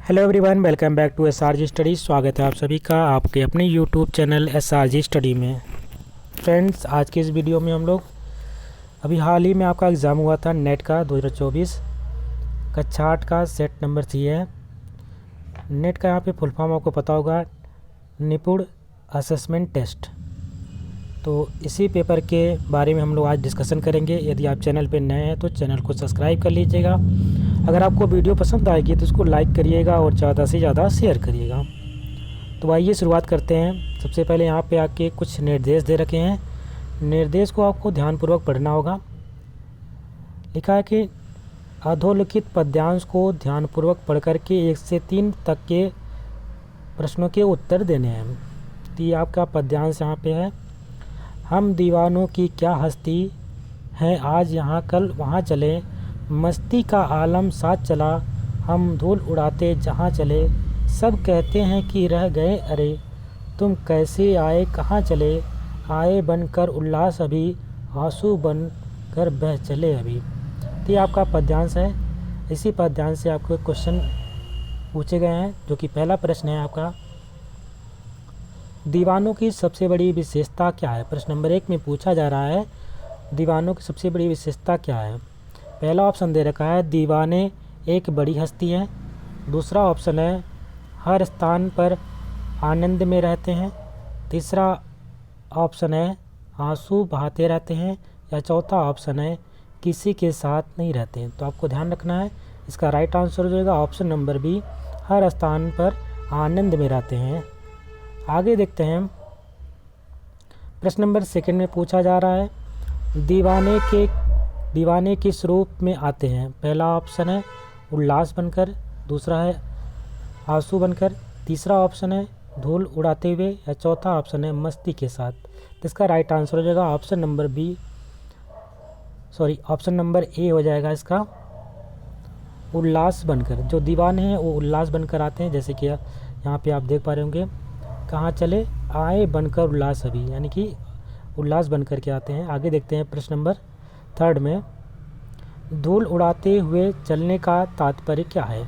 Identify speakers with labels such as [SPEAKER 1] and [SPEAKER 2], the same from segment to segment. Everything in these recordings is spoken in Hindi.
[SPEAKER 1] Hello everyone, welcome back to SRG study. स्वागत है आप सभी का आपके अपने यूट्यूब चैनल एसआरजी स्टडी में। फ्रेंड्स, आज के इस वीडियो में हम लोग अभी हाल ही में आपका एग्ज़ाम हुआ था नेट का 2024 कक्षा 8 का सेट नंबर 3 है। नेट का यहाँ पे फुल फॉर्म आपको पता होगा, निपुण असेसमेंट टेस्ट। तो इसी पेपर के बारे में हम लोग आज डिस्कशन करेंगे। यदि आप चैनल पर नए हैं तो चैनल को सब्सक्राइब कर लीजिएगा। अगर आपको वीडियो पसंद आएगी तो इसको लाइक करिएगा और ज़्यादा से ज़्यादा शेयर करिएगा। तो आइए शुरुआत करते हैं। सबसे पहले यहाँ पे आके कुछ निर्देश दे रखे हैं। निर्देश को आपको ध्यानपूर्वक पढ़ना होगा। लिखा है कि अधोलिखित पद्यांश को ध्यानपूर्वक पढ़ करके 1 से 3 तक के प्रश्नों के उत्तर देने हैं। तो ये आपका पद्यांश यहाँ पे है। हम दीवानों की क्या हस्ती हैं, आज यहाँ कल वहाँ चले, मस्ती का आलम साथ चला, हम धूल उड़ाते जहाँ चले, सब कहते हैं कि रह गए अरे, तुम कैसे आए कहाँ चले, आए बनकर उल्लास अभी, आंसू बन कर बह चले अभी। तो ये आपका पद्यांश है। इसी पद्यांश से आपको क्वेश्चन पूछे गए हैं, जो कि पहला प्रश्न है आपका, दीवानों की सबसे बड़ी विशेषता क्या है। प्रश्न नंबर 1 में पूछा जा रहा है, दीवानों की सबसे बड़ी विशेषता क्या है। पहला ऑप्शन दे रखा है, दीवाने एक बड़ी हस्ती हैं। दूसरा ऑप्शन है, हर स्थान पर आनंद में रहते हैं। तीसरा ऑप्शन है, आंसू बहाते रहते हैं। या चौथा ऑप्शन है, किसी के साथ नहीं रहते हैं। तो आपको ध्यान रखना है, इसका राइट आंसर हो जाएगा ऑप्शन नंबर बी, हर स्थान पर आनंद में रहते हैं। आगे देखते हैं। प्रश्न नंबर 2 में पूछा जा रहा है, दीवाने किस रूप में आते हैं। पहला ऑप्शन है उल्लास बनकर, दूसरा है आंसू बनकर, तीसरा ऑप्शन है धूल उड़ाते हुए, या चौथा ऑप्शन है मस्ती के साथ। तो इसका राइट आंसर हो जाएगा ऑप्शन नंबर ए हो जाएगा इसका, उल्लास बनकर। जो दीवाने हैं वो उल्लास बनकर आते हैं, जैसे कि यहाँ पे आप देख पा रहे होंगे, कहाँ चले, आए बनकर उल्लास अभी, यानी कि उल्लास बनकर के आते हैं। आगे देखते हैं प्रश्न नंबर 3 में, धूल उड़ाते हुए चलने का तात्पर्य क्या है।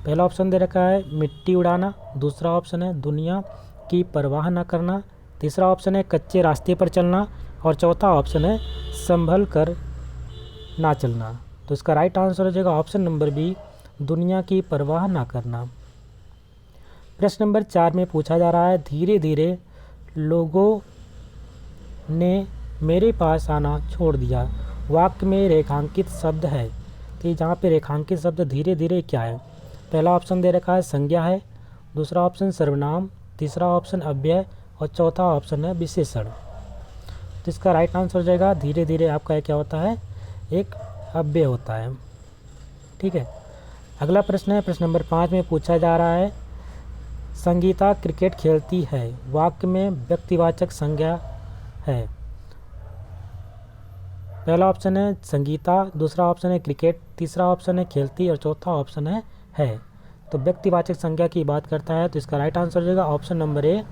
[SPEAKER 1] पहला ऑप्शन दे रखा है मिट्टी उड़ाना, दूसरा ऑप्शन है दुनिया की परवाह न करना, तीसरा ऑप्शन है कच्चे रास्ते पर चलना, और चौथा ऑप्शन है संभल कर ना चलना। तो इसका राइट आंसर हो जाएगा ऑप्शन नंबर बी, दुनिया की परवाह ना करना। प्रश्न नंबर 4 में पूछा जा रहा है, धीरे धीरे लोगों ने मेरे पास आना छोड़ दिया, वाक्य में रेखांकित शब्द है। तो जहाँ पे रेखांकित शब्द धीरे धीरे क्या है। पहला ऑप्शन दे रखा है संज्ञा है, दूसरा ऑप्शन सर्वनाम, तीसरा ऑप्शन अव्यय, और चौथा ऑप्शन है विशेषण। तो इसका राइट आंसर हो जाएगा, धीरे धीरे आपका क्या होता है, एक अव्यय होता है। ठीक है। अगला प्रश्न है, प्रश्न नंबर 5 में पूछा जा रहा है, संगीता क्रिकेट खेलती है, वाक्य में व्यक्तिवाचक संज्ञा है। पहला ऑप्शन है संगीता, दूसरा ऑप्शन है क्रिकेट, तीसरा ऑप्शन है खेलती, और चौथा ऑप्शन है। तो व्यक्तिवाचक संज्ञा की बात करता है, तो इसका राइट आंसर हो जाएगा ऑप्शन नंबर ए,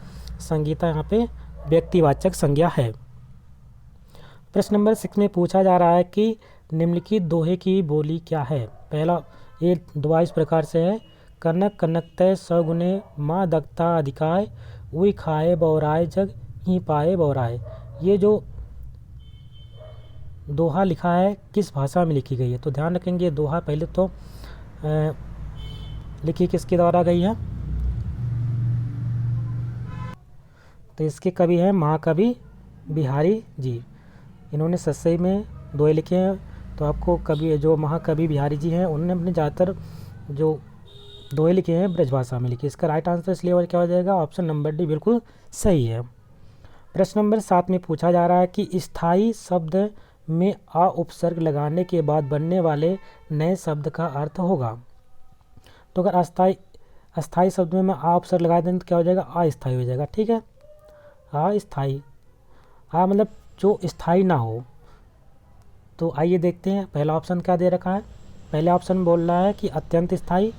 [SPEAKER 1] संगीता यहाँ पे व्यक्तिवाचक संज्ञा है। प्रश्न नंबर 6 में पूछा जा रहा है कि निम्नलिखित दोहे की बोली क्या है। पहला ये दोहा इस प्रकार से है, कनक कनकतय सगुने, माँ दगता अधिकाय, उई खाए बौराय जग ही पाए बौराय। ये जो दोहा लिखा है किस भाषा में लिखी गई है। तो ध्यान रखेंगे, दोहा पहले तो लिखी किसके द्वारा गई है। तो इसके कवि हैं महाकवि बिहारी जी। इन्होंने सस्सई में दोहे लिखे हैं। तो आपको कवि जो महाकवि बिहारी जी हैं, उन्होंने अपने ज़्यादातर जो दोहे लिखे हैं ब्रजभाषा में लिखे। इसका राइट आंसर इसलिए क्या हो जाएगा, ऑप्शन नंबर डी बिल्कुल सही है। प्रश्न नंबर 7 में पूछा जा रहा है कि स्थायी शब्द में आ उपसर्ग लगाने के बाद बनने वाले नए शब्द का अर्थ होगा। तो अगर अस्थाई शब्द में आ उपसर्ग लगा दें तो क्या हो जाएगा, अस्थाई हो जाएगा। ठीक है, अस्थाई, मतलब जो स्थाई ना हो। तो आइए देखते हैं पहला ऑप्शन क्या दे रखा है। पहले ऑप्शन बोल रहा है कि अत्यंत स्थाई,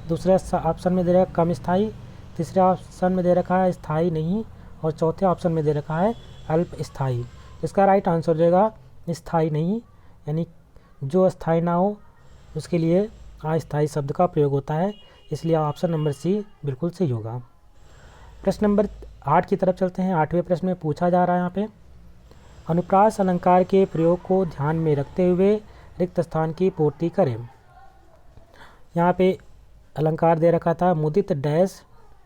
[SPEAKER 1] दूसरे ऑप्शन में दे रखा है कम स्थाई, तीसरे ऑप्शन में दे रखा है स्थाई नहीं, और चौथे ऑप्शन में दे रखा है अल्प स्थाई। इसका राइट आंसर हो जाएगा स्थाई नहीं, यानी जो स्थाई ना हो उसके लिए अस्थायी शब्द का प्रयोग होता है, इसलिए ऑप्शन नंबर सी बिल्कुल सही होगा। प्रश्न नंबर 8 की तरफ चलते हैं। 8वें प्रश्न में पूछा जा रहा है यहाँ पे, अनुप्रास अलंकार के प्रयोग को ध्यान में रखते हुए रिक्त स्थान की पूर्ति करें। यहाँ पे अलंकार दे रखा था, मुदित डैश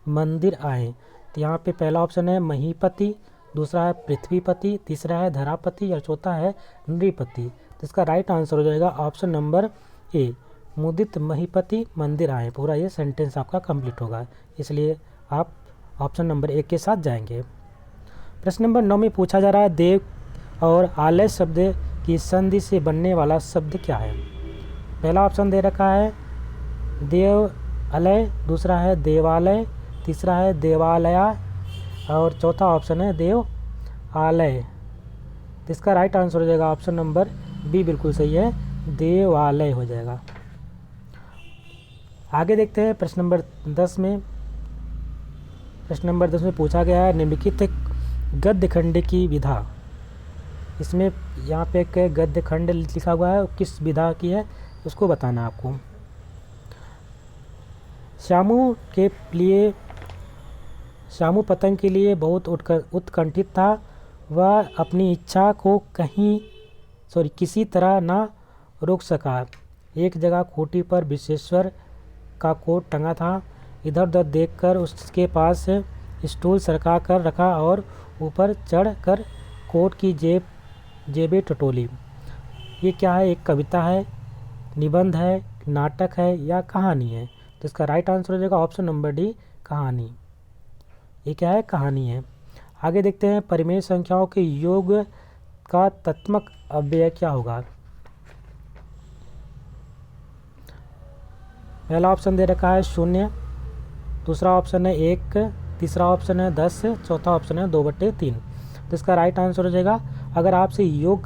[SPEAKER 1] मंदिर आए। तो यहाँ पे पहला ऑप्शन है महीपति, दूसरा है पृथ्वीपति, तीसरा है धरापति और चौथा है नृपति। तो इसका राइट आंसर हो जाएगा ऑप्शन नंबर ए, मुदित महीपति मंदिर आए। पूरा ये सेंटेंस आपका कंप्लीट होगा, इसलिए आप ऑप्शन नंबर ए के साथ जाएंगे। प्रश्न नंबर 9 में पूछा जा रहा है, देव और आलय शब्द की संधि से बनने वाला शब्द क्या है। पहला ऑप्शन दे रखा है देवालय, दूसरा है देवालय, तीसरा है देवालया और चौथा ऑप्शन है देव आलय। तो इसका राइट आंसर हो जाएगा ऑप्शन नंबर बी, बिल्कुल सही है, देवालय हो जाएगा। आगे देखते हैं प्रश्न नंबर 10 में। प्रश्न नंबर 10 में पूछा गया है, निम्नलिखित गद्य खंड की विधा। इसमें यहाँ पे एक गद्य खंड लिखा हुआ है, किस विधा की है उसको बताना आपको। श्यामू पतंग के लिए बहुत उत्कंठित था। वह अपनी इच्छा को किसी तरह न रोक सका। एक जगह खूंटी पर विश्वेश्वर का कोट टंगा था। इधर उधर देखकर उसके पास स्टूल सरका कर रखा और ऊपर चढ़कर कोट की जेबें टटोली। ये क्या है, एक कविता है, निबंध है, नाटक है या कहानी है। तो इसका राइट आंसर हो जाएगा ऑप्शन नंबर डी, कहानी। ये क्या है, कहानी है। आगे देखते हैं, परिमेय संख्याओं के योग का तत्मक अव्यय क्या होगा। पहला ऑप्शन दे रखा है 0, दूसरा ऑप्शन है 1, तीसरा ऑप्शन है 10, चौथा ऑप्शन है 2/3। तो इसका राइट आंसर हो जाएगा, अगर आपसे योग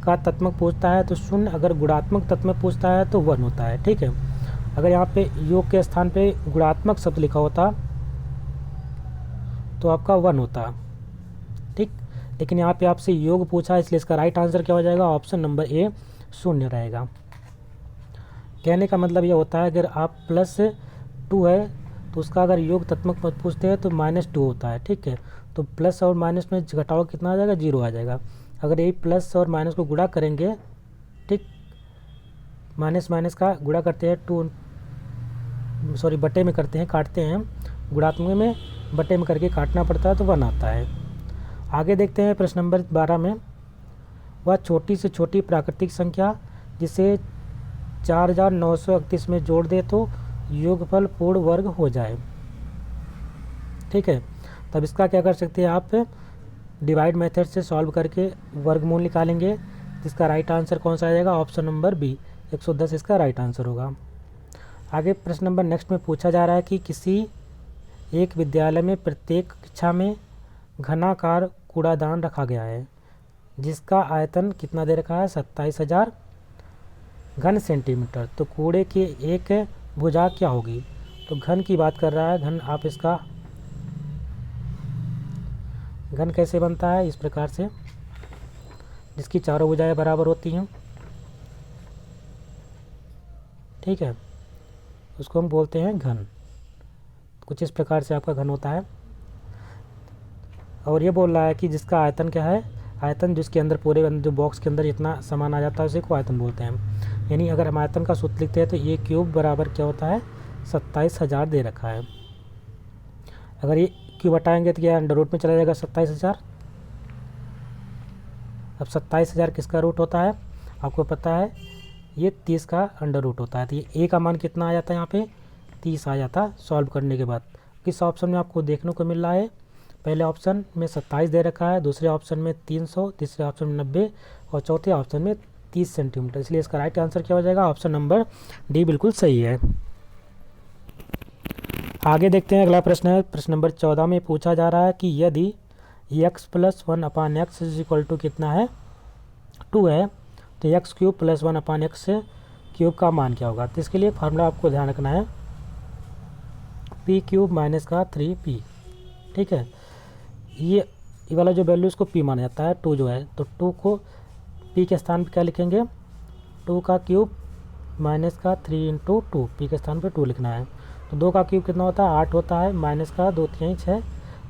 [SPEAKER 1] का तत्मक पूछता है तो 0, अगर गुणात्मक तत्मक पूछता है तो 1 होता है। ठीक है, अगर यहाँ पे योग के स्थान पे गुणात्मक शब्द लिखा होता तो आपका 1 होता। ठीक, लेकिन यहाँ पे आपसे योग पूछा, इसलिए इसका राइट आंसर क्या हो जाएगा, ऑप्शन नंबर ए 0 रहेगा। कहने का मतलब ये होता है, अगर आप +2 है तो उसका अगर योग तत्मक मत पूछते हैं तो -2 होता है। ठीक है, तो प्लस और माइनस में घटाओ कितना आ जाएगा, 0 आ जाएगा। अगर यही प्लस और माइनस को गुणा करेंगे, ठीक, माइनस माइनस का गुणा करते हैं बटे में करते हैं, काटते हैं, गुणात्मक में बटे में करके काटना पड़ता है तो 1 आता है। आगे देखते हैं प्रश्न नंबर 12 में, वह छोटी से छोटी प्राकृतिक संख्या जिसे 4931 में जोड़ दे तो योगफल पूर्ण वर्ग हो जाए। ठीक है, तब इसका क्या कर सकते हैं आप, डिवाइड मेथड से सॉल्व करके वर्गमूल निकालेंगे। जिसका राइट आंसर कौन सा आ जाएगा, ऑप्शन नंबर बी, 110 इसका राइट आंसर होगा। आगे प्रश्न नंबर नेक्स्ट में पूछा जा रहा है कि किसी एक विद्यालय में प्रत्येक कक्षा में घनाकार कूड़ादान रखा गया है, जिसका आयतन कितना दे रखा है, 27,000 घन सेंटीमीटर। तो कूड़े की एक भुजा क्या होगी, तो घन की बात कर रहा है। घन, आप इसका घन कैसे बनता है, इस प्रकार से, जिसकी चारों भुजाएं बराबर होती हैं। ठीक है, उसको हम बोलते हैं घन। कुछ इस प्रकार से आपका घन होता है। और ये बोल रहा है कि जिसका आयतन क्या है, आयतन जिसके अंदर पूरे जो बॉक्स के अंदर इतना सामान आ जाता है उसे को आयतन बोलते हैं। यानी अगर हम आयतन का सूत्र लिखते हैं तो ये क्यूब बराबर क्या होता है, 27,000 दे रखा है। अगर ये क्यूब हटाएंगे तो क्या अंडर रूट में चला जाएगा 27,000। अब 27,000 किसका रूट होता है, आपको पता है, ये 30 का अंडर रूट होता है। तो ये ए का मान कितना आ जाता है, यहाँ पे 30 आ जाता सॉल्व करने के बाद। किस ऑप्शन में आपको देखने को मिल रहा है, पहले ऑप्शन में 27 दे रखा है, दूसरे ऑप्शन में 300, तीसरे ऑप्शन में 90 और चौथे ऑप्शन में 30 सेंटीमीटर। इसलिए इसका राइट आंसर क्या हो जाएगा, ऑप्शन नंबर डी बिल्कुल सही है। आगे देखते हैं अगला प्रश्न है। प्रश्न नंबर 14 में पूछा जा रहा है कि यदि x + 1/x = कितना है, 2 है, तो x³ + 1/x³ का मान क्या होगा। तो इसके लिए फार्मूला आपको ध्यान रखना है, p³ - 3p। ठीक है, ये वाला जो वैल्यू इसको p माना जाता है, 2 जो है, तो 2 को p के स्थान पर क्या लिखेंगे, 2 का क्यूब माइनस का 3 इंटू 2, पी के स्थान पे 2 लिखना है। तो 2 का क्यूब कितना होता है 8 होता है, माइनस का 2 3 6,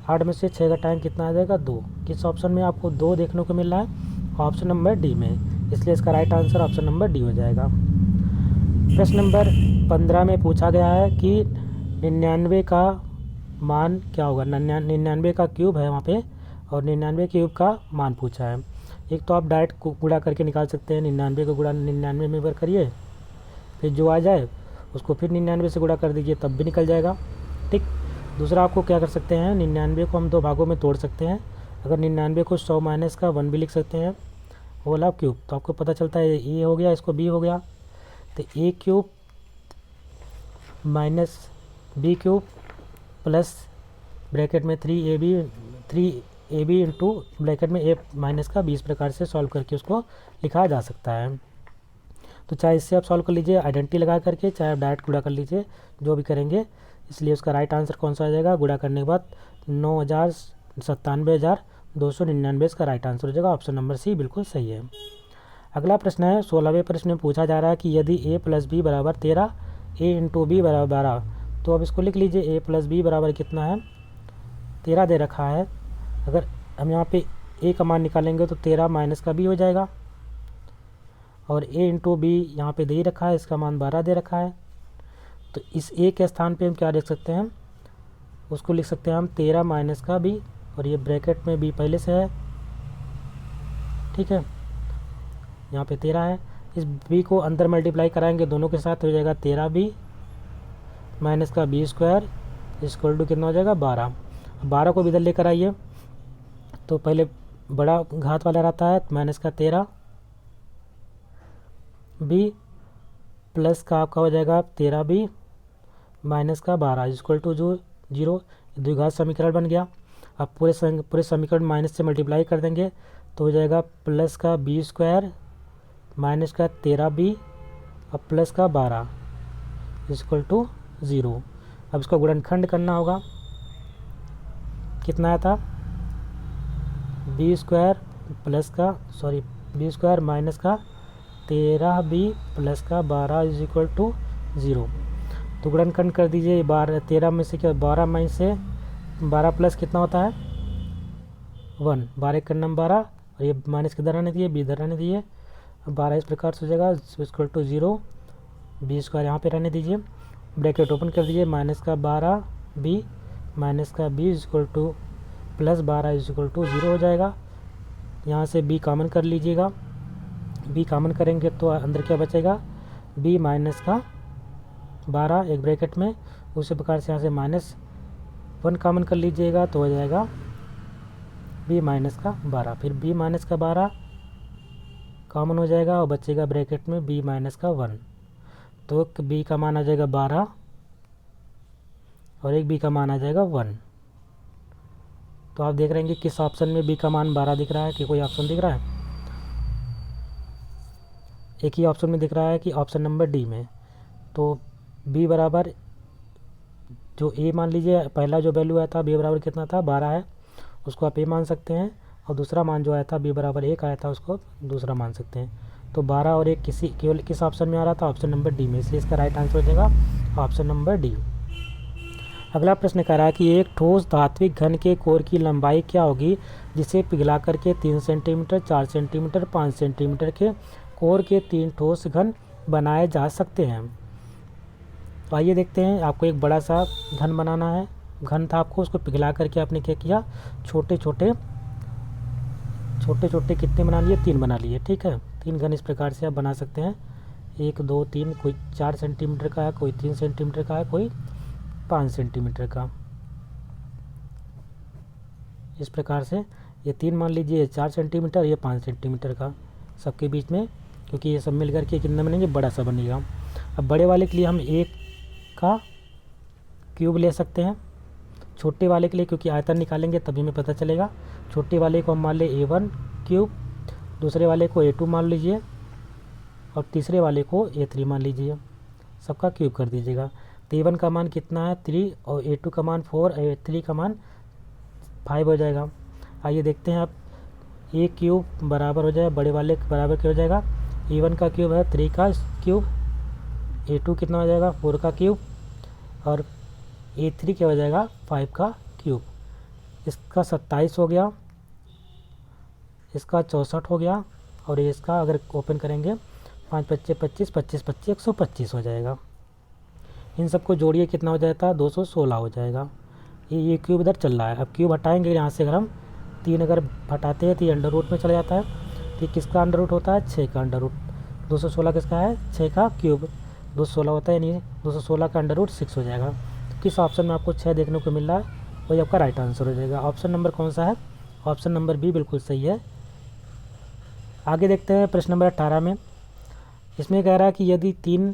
[SPEAKER 1] 8 में से 6 का टाइम कितना आ जाएगा 2। किस ऑप्शन में आपको 2 देखने को मिल रहा है, ऑप्शन नंबर डी में, इसलिए इसका right answer option number D हो जाएगा। प्रश्न नंबर 15 में पूछा गया है कि 99 का मान क्या होगा। 99 का क्यूब है वहाँ पे और 99 क्यूब का मान पूछा है। एक तो आप डायरेक्ट गुणा करके निकाल सकते हैं, 99 का गुणा 99 में बार करिए, फिर जो आ जाए उसको फिर 99 से गुणा कर दीजिए, तब भी निकल जाएगा। ठीक। दूसरा आपको क्या कर सकते हैं, 99 को हम 2 भागों में तोड़ सकते हैं। अगर 99 को 100 माइनस का 1 भी लिख सकते हैं होल क्यूब, तो आपको पता चलता है ए हो गया, इसको बी हो गया। तो A cube minus B cube plus bracket में 3ab इंटू ब्रैकेट में ए माइनस का 20 प्रकार से सॉल्व करके उसको लिखा जा सकता है। तो चाहे इससे आप सॉल्व कर लीजिए आइडेंटिटी लगा करके, चाहे आप डायरेक्ट गुणा कर लीजिए, जो भी करेंगे। इसलिए उसका राइट आंसर कौन सा आ जाएगा, गुणा करने के बाद 9,97,299 इसका राइट आंसर हो जाएगा। ऑप्शन नंबर सी बिल्कुल सही है। अगला प्रश्न है 16वें प्रश्न में पूछा जा रहा है कि यदि a प्लस बी बराबर 13, a इंटू बी बराबर 12, तो अब इसको लिख लीजिए a प्लस बी बराबर कितना है 13 दे रखा है। अगर हम यहाँ पे a का मान निकालेंगे तो 13 माइनस का b हो जाएगा, और a इंटू बी यहाँ पे दे ही रखा है, इसका मान 12 दे रखा है। तो इस a के स्थान पे हम क्या लिख सकते हैं, उसको लिख सकते हैं हम 13 माइनस का b, और ये ब्रैकेट में b पहले से है। ठीक है, यहाँ पे 13 है, इस b को अंदर मल्टीप्लाई कराएंगे दोनों के साथ, हो जाएगा 13b माइनस का b स्क्वायर इक्वल टू कितना हो जाएगा 12। 12 को भी इधर लेकर आइए, तो पहले बड़ा घात वाला रहता है, माइनस का 13 b प्लस का आपका हो जाएगा 13b माइनस का 12 इक्वल टू जो 0, द्विघात समीकरण बन गया। अब पूरे समीकरण माइनस से मल्टीप्लाई कर देंगे तो हो जाएगा प्लस का b स्क्वायर माइनस का 13b और प्लस का 12 इक्वल टू 0। अब इसका गुणनखंड करना होगा, कितना आया था b स्क्वायर माइनस का 13b प्लस का 12 इज इक्वल टू 0। तो गुणनखंड कर दीजिए, 13 में से क्या 12 में से 12 प्लस कितना होता है 1, 12 का नंबर 12, और ये माइनस किधर आने दिए, बी इधर आने दिए। 12 इस प्रकार से हो जाएगा इक्वल टू 0, बी स्क्वायर यहाँ पे रहने दीजिए, ब्रैकेट ओपन कर दीजिए, माइनस का 12b माइनस का b equal to plus 12 equal to 0 हो जाएगा। यहाँ से b कॉमन कर लीजिएगा, b कॉमन करेंगे तो अंदर क्या बचेगा b माइनस का 12 एक ब्रैकेट में, उसी प्रकार से यहाँ से -1 कॉमन कर लीजिएगा तो हो जाएगा b माइनस का 12, फिर b माइनस का 12 कॉमन हो जाएगा और बचेगा ब्रैकेट में b माइनस का 1। तो b का मान आ जाएगा 12 और एक b का मान आ जाएगा 1। तो आप देख रहे हैं कि किस ऑप्शन में b का मान 12 दिख रहा है, कि कोई ऑप्शन दिख रहा है, एक ही ऑप्शन में दिख रहा है कि ऑप्शन नंबर डी में। तो b बराबर जो a मान लीजिए, पहला जो वैल्यू आया था b बराबर कितना था 12 है, उसको आप a मान सकते हैं, और दूसरा मान जो आया था b बराबर 1 आया था उसको दूसरा मान सकते हैं। तो 12 और 1 केवल किस ऑप्शन में आ रहा था, ऑप्शन नंबर डी में, इसलिए इसका राइट आंसर हो जाएगा ऑप्शन नंबर डी। अगला प्रश्न कह रहा है कि एक ठोस धात्विक घन के कोर की लंबाई क्या होगी जिसे पिघला करके 3 सेंटीमीटर 4 सेंटीमीटर 5 सेंटीमीटर के कोर के 3 ठोस घन बनाए जा सकते हैं। तो आइए देखते हैं, आपको एक बड़ा सा घन बनाना है, घन था आपको, उसको पिघला करके आपने क्या किया, छोटे छोटे कितने बना लिए, 3 बना लिए। ठीक है, 3 घन इस प्रकार से आप बना सकते हैं, 1 2 3, कोई 4 सेंटीमीटर का है, कोई 3 सेंटीमीटर का है, कोई 5 सेंटीमीटर का। इस प्रकार से ये 3 मान लीजिए 4 सेंटीमीटर, ये 5 सेंटीमीटर का, सबके बीच में, क्योंकि ये सब मिल करके कितना बनेंगे, बड़ा सा बनेगा। अब बड़े वाले के लिए हम 1 का क्यूब ले सकते हैं, छोटे वाले के लिए क्योंकि आयतन निकालेंगे तभी हमें पता चलेगा। छोटे वाले को हम मान ले a1 क्यूब, दूसरे वाले को a2 मान लीजिए, और तीसरे वाले को a3 मान लीजिए, सबका क्यूब कर दीजिएगा। तो a1 का मान कितना है 3, और a2 का मान 4, a3 का मान 5 हो जाएगा। आइए देखते हैं, अब a क्यूब बराबर हो जाएगा, बड़े वाले के बराबर क्या हो जाएगा, a1 का क्यूब है 3 का क्यूब A2 कितना हो जाएगा 4 का क्यूब, और A3 क्या हो जाएगा 5 का क्यूब। इसका 27 हो गया, इसका 64 हो गया, और ये इसका अगर ओपन करेंगे 5 पच्चे 25, 25 पच्चे 125 हो जाएगा। इन सबको जोड़िए कितना हो जाता है 216 हो जाएगा। ये क्यूब इधर चल रहा है। अब क्यूब हटाएंगे यहाँ से, अगर हम 3 अगर हटाते हैं तो ये अंडर रूट में चला जाता है। तो किसका अंडर रूट होता है 6 का अंडर रूट। 216 किसका है 6 का क्यूब 216 होता है, यानी 216 का अंडर रूट 6 हो जाएगा। तो किस ऑप्शन में आपको 6 देखने को मिल रहा है वही आपका राइट आंसर हो जाएगा। ऑप्शन नंबर कौन सा है, ऑप्शन नंबर बी बिल्कुल सही है। आगे देखते हैं प्रश्न नंबर 18 में। इसमें कह रहा है कि यदि 3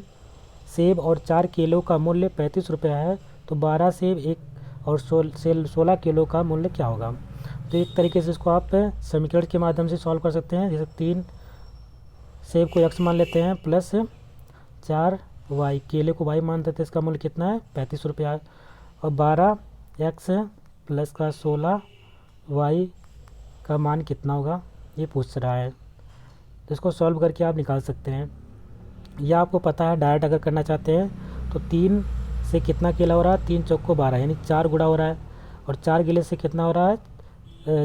[SPEAKER 1] सेब और 4 केलों का मूल्य 35 रुपये है तो 12 सेब एक और 16 किलो का मूल्य क्या होगा। तो एक तरीके से इसको आप समीकरण के माध्यम से सॉल्व कर सकते हैं। जैसे 3 सेब को x मान लेते हैं प्लस 4 y, केले को y मान देते हैं, इसका मूल्य कितना है 35 रुपया है, और 12x प्लस का 16 y का मान कितना होगा ये पूछ रहा है। तो इसको सॉल्व करके आप निकाल सकते हैं, या आपको पता है डायरेक्ट अगर करना चाहते हैं तो 3 से कितना केला हो रहा है 3 चौक को 12, यानी 4 गुणा हो रहा है, और 4 केले से कितना हो रहा है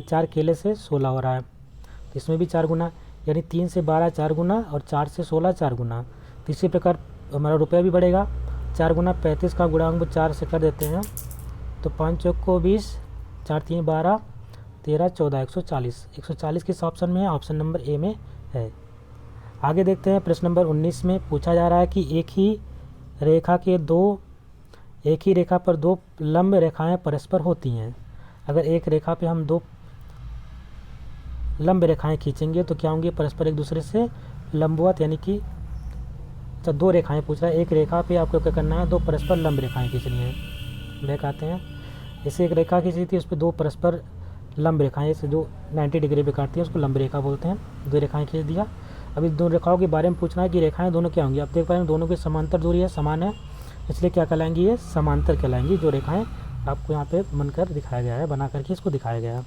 [SPEAKER 1] 4 केले से 16 हो रहा है। तो इसमें भी 4 गुना, यानी 3 से 12 4 गुना, और 4 से 16 4 गुना। तो इसी प्रकार हमारा रुपया भी बढ़ेगा। 4 गुना 35 का गुणांक 4 से कर देते हैं तो 5 चौक को 20, 4 3 12, 13 14 140। 140 किस ऑप्शन में है, ऑप्शन नंबर ए में है। आगे देखते हैं प्रश्न नंबर 19 में पूछा जा रहा है कि एक ही रेखा पर दो लंब रेखाएं परस्पर होती हैं। अगर एक रेखा पे हम 2 लंब रेखाएं खींचेंगे तो क्या होंगे परस्पर एक दूसरे से लंबवत, यानी कि 2 रेखाएं पूछ रहा है। एक रेखा पे आपको क्या करना है 2 परस्पर लंब रेखाएं खींचनी है। बैक आते हैं, जैसे एक रेखा खींची थी उस पर 2 परस्पर लंब रेखाएं से जो 90 डिग्री पे काटती है उसको लंब रेखा बोलते हैं। 2 रेखाएं खींच दिया। अब इस 2 रेखाओं के बारे में पूछना है कि रेखाएं दोनों क्या होंगी। आप देख पा रहे हैं दोनों की समांतर दूरी है, समान है, इसलिए क्या कहलाएंगी ये समांतर कहलाएंगी। जो रेखाएं आपको यहाँ पे बनकर दिखाया गया है, बना करके इसको दिखाया गया है।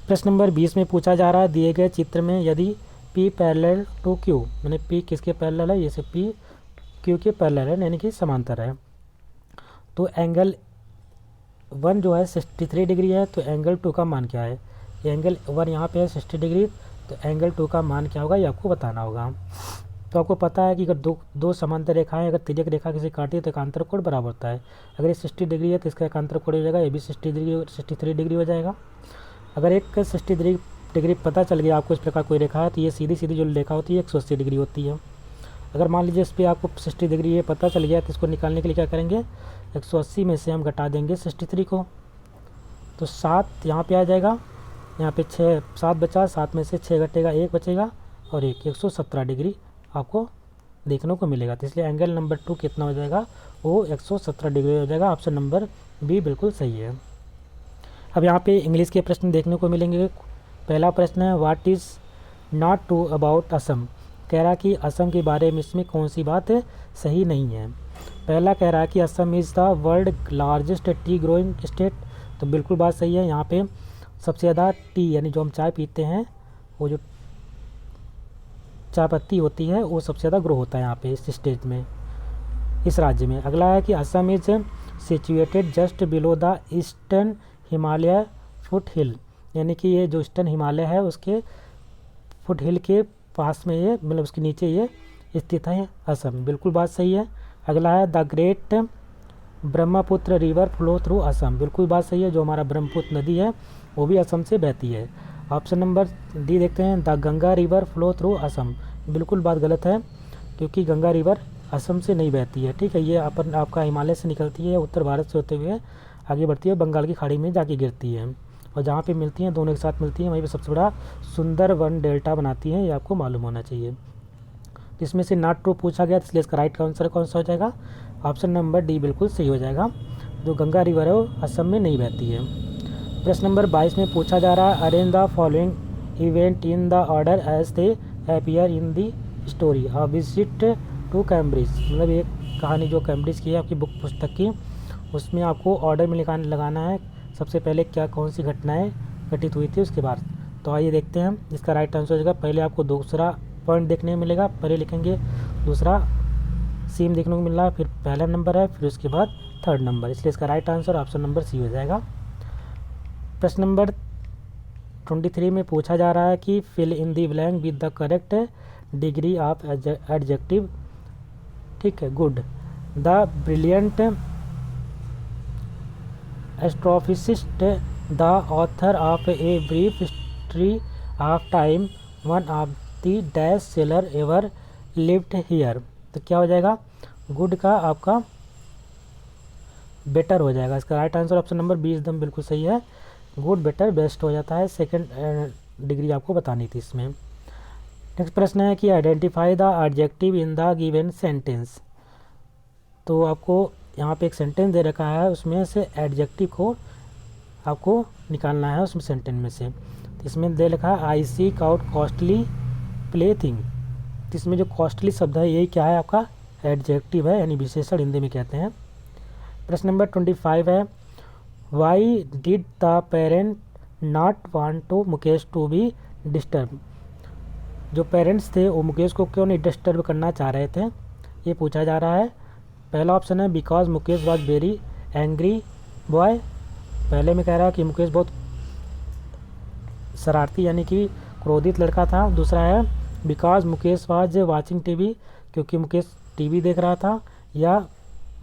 [SPEAKER 1] प्रश्न नंबर 20 में पूछा जा रहा है दिए गए चित्र में यदि P पैरेलल टू Q, यानी P किसके पैरेलल है, जैसे P Q के पैरेलल है यानी कि समांतर है, तो एंगल 1 जो है 63 डिग्री है, तो एंगल 2 का मान क्या है। एंगल 1 यहाँ पे है 60 डिग्री, तो एंगल 2 का मान क्या होगा ये आपको बताना होगा। तो आपको पता है कि अगर दो समांतर रेखाएं अगर तिर्यक रेखा किसी काटी है तो एकांतर कोण बराबर होता है। अगर ये 60 डिग्री है तो इसका एकांतर कोण हो जाएगा ये भी 63 डिग्री हो जाएगा। अगर एक 60 डिग्री पता चल गया आपको इस प्रकार कोई रेखा है तो ये सीधी सीधी जो रेखा होती है 180 डिग्री होती है। अगर मान लीजिए इस पर आपको 60 डिग्री ये पता चल गया तो इसको निकालने के लिए क्या करेंगे 180 में से हम घटा देंगे 63 को, तो 7 यहाँ पे आ जाएगा, यहाँ पे 7 बचा, 7 में से 6 घटेगा 1 बचेगा, और 117 डिग्री आपको देखने को मिलेगा। तो इसलिए एंगल नंबर 2 कितना हो जाएगा वो 117 डिग्री हो जाएगा। ऑप्शन नंबर बी बिल्कुल सही है। अब यहाँ पे इंग्लिश के प्रश्न देखने को मिलेंगे। पहला प्रश्न है what is not true about Assam. कह रहा कि असम के बारे में इसमें कौन सी बात सही नहीं है। पहला कह रहा है कि Assam is the world largest T growing state, तो बिल्कुल बात सही है। यहाँ पे सबसे ज़्यादा टी यानी जो हम चाय पीते हैं वो जो चाय पत्ती होती है वो सबसे ज़्यादा ग्रो होता है यहाँ पे इस स्टेट में, इस राज्य में। अगला है कि Assam is situated just below the eastern Himalaya foothill, यानी कि ये जो ईस्टर्न हिमालय है उसके फुट हिल के पास में ये मतलब उसके नीचे ये स्थित है असम, बिल्कुल बात सही है। अगला है the great Brahmaputra river flow through Assam, बिल्कुल बात सही है। जो हमारा ब्रह्मपुत्र नदी है वो भी असम से बहती है। ऑप्शन नंबर डी देखते हैं the Ganga river flow through Assam, बिल्कुल बात गलत है क्योंकि गंगा रिवर असम से नहीं बहती है। ठीक है, ये आपका हिमालय से निकलती है, उत्तर भारत से होते हुए आगे बढ़ती है, बंगाल की खाड़ी में जाके गिरती है, और जहाँ पे मिलती हैं दोनों एक साथ मिलती हैं वहीं पे सबसे बड़ा सुंदरवन डेल्टा बनाती हैं, ये आपको मालूम होना चाहिए। इसमें से नॉट ट्रू पूछा गया इसलिए इसका राइट आंसर कौन सा हो जाएगा, ऑप्शन नंबर डी बिल्कुल सही हो जाएगा। जो गंगा रिवर है वो असम में नहीं बहती है। प्रश्न नंबर 22 में पूछा जा रहा है arrange the following event in the order as they appear in the story a visit to Cambridge, मतलब एक कहानी जो कैम्ब्रिज की है आपकी बुक पुस्तक की, उसमें आपको ऑर्डर में लगाना है सबसे पहले क्या कौन सी घटनाएं घटित हुई थी उसके बाद। तो आइए देखते हैं इसका राइट आंसर हो जाएगा। पहले आपको दूसरा पॉइंट देखने को मिलेगा, पहले लिखेंगे दूसरा सेम देखने को मिल रहा है, फिर पहला नंबर है, फिर उसके बाद थर्ड नंबर, इसलिए इसका right answer option number C हो जाएगा। प्रश्न नंबर 23 में पूछा जा रहा है कि fill in the blank with the correct degree of adjective. ठीक है, good. The brilliant astrophysicist, the author of a brief history of time, one of the dash seller ever lived here. तो क्या हो जाएगा, गुड का आपका बेटर हो जाएगा। इसका right answer option number B एकदम बिल्कुल सही है, गुड बेटर बेस्ट हो जाता है, सेकंड डिग्री आपको बतानी थी इसमें। नेक्स्ट प्रश्न है कि identify the adjective in the given sentence. तो आपको यहाँ पे एक सेंटेंस दे रखा है, उसमें से एडजेक्टिव को आपको निकालना है उसमें सेंटेंस में से। तो इसमें दे रखा है आई seek out costly play thing. तो इसमें जो कॉस्टली शब्द है यही क्या है, आपका एडजेक्टिव है, यानी विशेषण हिंदी में कहते हैं। प्रश्न नंबर 25 है why did the parent not want to Mukesh to be disturb. जो पेरेंट्स थे वो मुकेश को क्यों नहीं डिस्टर्ब करना चाह रहे थे, ये पूछा जा रहा है। पहला ऑप्शन है because Mukesh was very angry boy. पहले में कह रहा है कि मुकेश बहुत शरारती यानी कि क्रोधित लड़का था। दूसरा है because Mukesh was watching TV, क्योंकि मुकेश टीवी देख रहा था। या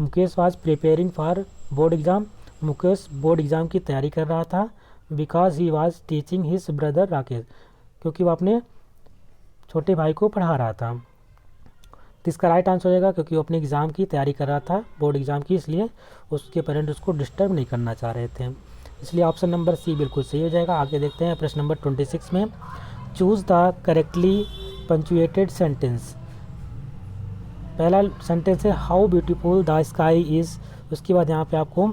[SPEAKER 1] Mukesh was preparing for board exam, Mukesh board exam की तैयारी कर रहा था। Because he was teaching his brother Rakesh, क्योंकि वो अपने छोटे भाई को पढ़ा रहा था। तो इसका राइट आंसर हो जाएगा क्योंकि वो अपने एग्ज़ाम की तैयारी कर रहा था, बोर्ड एग्ज़ाम की, इसलिए उसके पेरेंट उसको डिस्टर्ब नहीं करना चाह रहे थे, इसलिए ऑप्शन नंबर सी बिल्कुल सही हो जाएगा। आगे देखते हैं प्रश्न नंबर 26 में choose the correctly punctuated sentence. पहला सेंटेंस है how beautiful the sky is, उसके बाद यहाँ पे आपको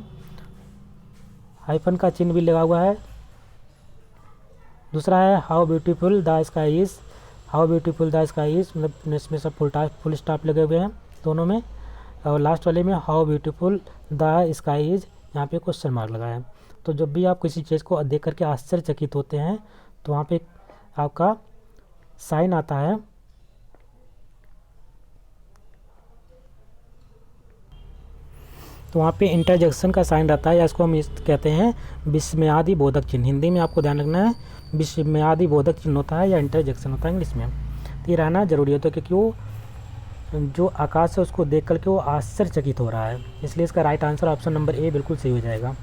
[SPEAKER 1] हाइफन का चिन्ह भी लगा हुआ है। दूसरा है how beautiful the sky is, how beautiful the sky is, मतलब इसमें सब फुल स्टॉप लगे हुए हैं दोनों में। और लास्ट वाले में how beautiful the sky is, यहाँ पे क्वेश्चन मार्क लगा है। तो जब भी आप किसी चीज़ को देख करके आश्चर्यचकित होते हैं तो वहाँ पे आपका साइन आता है, तो वहाँ पे इंटरजेक्शन का साइन रहता है, या इसको हम कहते हैं विस्मयादि बोधक चिन्ह। हिंदी में आपको ध्यान रखना है विस्मयादि बोधक चिन्ह होता है या इंटरजेक्शन होता है इंग्लिश में। तो ये रहना जरूरी होता है क्योंकि वो जो आकाश है उसको देख करके वो आश्चर्यचकित हो रहा है, इसलिए इसका right answer option number A बिल्कुल सही हो जाएगा।